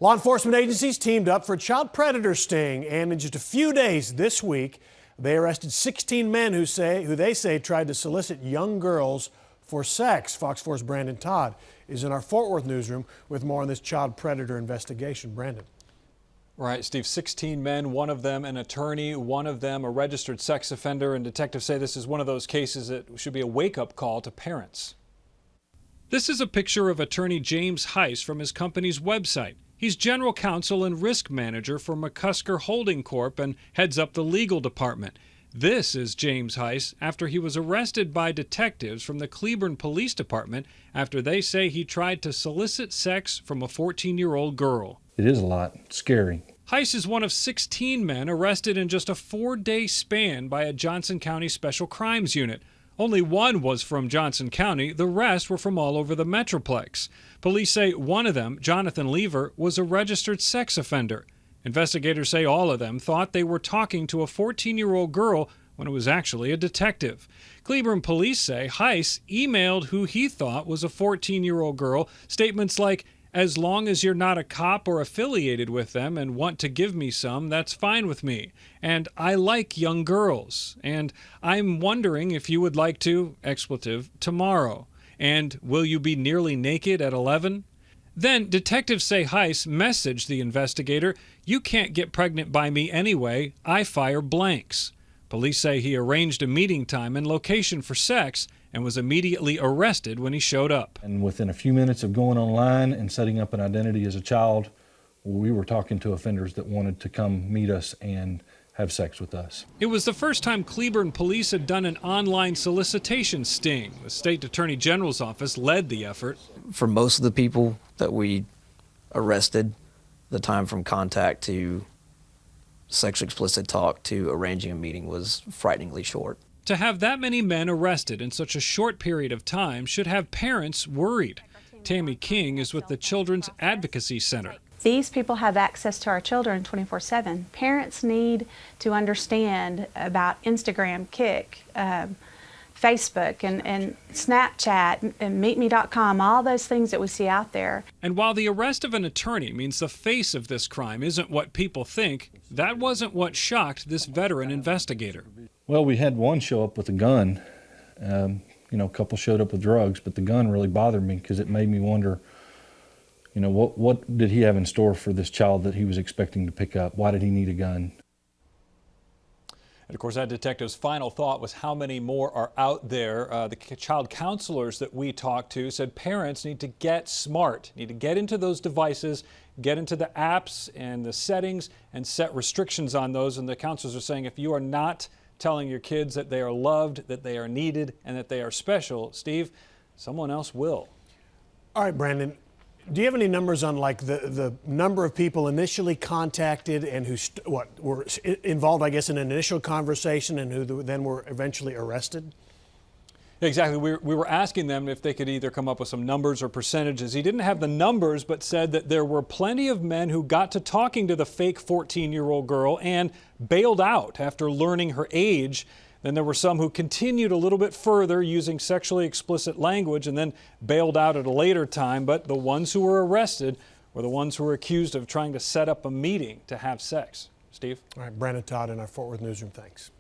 Law enforcement agencies teamed up for a child predator sting, and in just a few days this week, they arrested 16 men who they say tried to solicit young girls for sex. Fox 4's Brandon Todd is in our Fort Worth newsroom with more on this child predator investigation. Brandon. Right, Steve, 16 men, one of them an attorney, one of them a registered sex offender, and detectives say this is one of those cases that should be a wake-up call to parents. This is a picture of attorney James Heiss from his company's website. He's general counsel and risk manager for McCusker Holding Corp. And heads up the legal department. This is James Heiss after he was arrested by detectives from the Cleburne Police Department after they say he tried to solicit sex from a 14-year-old girl. It is a lot. It's scary. Heiss is one of 16 men arrested in just a 4-day span by a Johnson County Special Crimes Unit. Only one was from Johnson County, the rest were from all over the Metroplex. Police say one of them, Jonathan Lever, was a registered sex offender. Investigators say all of them thought they were talking to a 14-year-old girl when it was actually a detective. Cleburne police say Heiss emailed who he thought was a 14-year-old girl statements like, "As long as you're not a cop or affiliated with them and want to give me some, that's fine with me. And I like young girls. And I'm wondering if you would like to, expletive, tomorrow. And will you be nearly naked at 11? Then detectives say Heiss messaged the investigator, "You can't get pregnant by me anyway. I fire blanks." Police say he arranged a meeting time and location for sex and was immediately arrested when he showed up. And within a few minutes of going online and setting up an identity as a child, we were talking to offenders that wanted to come meet us and have sex with us. It was the first time Cleburne police had done an online solicitation sting. The state attorney general's office led the effort. For most of the people that we arrested, the time from contact to sexually explicit talk to arranging a meeting was frighteningly short. To have that many men arrested in such a short period of time should have parents worried. Tammy King is with the Children's Advocacy Center. These people have access to our children 24/7. Parents need to understand about Instagram, Kik, Facebook, and Snapchat, and MeetMe.com, all those things that we see out there. And while the arrest of an attorney means the face of this crime isn't what people think, that wasn't what shocked this veteran investigator. Well, we had one show up with a gun. A couple showed up with drugs, but the gun really bothered me because it made me wonder, what did he have in store for this child that he was expecting to pick up? Why did he need a gun? And of course, that detective's final thought was how many more are out there. The child counselors that we talked to said parents need to get smart, need to get into those devices, get into the apps and the settings and set restrictions on those. And the counselors are saying if you are not telling your kids that they are loved, that they are needed, and that they are special, Steve, someone else will. All right, Brandon, do you have any numbers on like the number of people initially contacted and who were involved, I guess, in an initial conversation and who then were eventually arrested? Exactly. We were asking them if they could either come up with some numbers or percentages. He didn't have the numbers, but said that there were plenty of men who got to talking to the fake 14-year-old girl and bailed out after learning her age. Then there were some who continued a little bit further using sexually explicit language and then bailed out at a later time. But the ones who were arrested were the ones who were accused of trying to set up a meeting to have sex. Steve? All right, Brandon Todd in our Fort Worth newsroom. Thanks.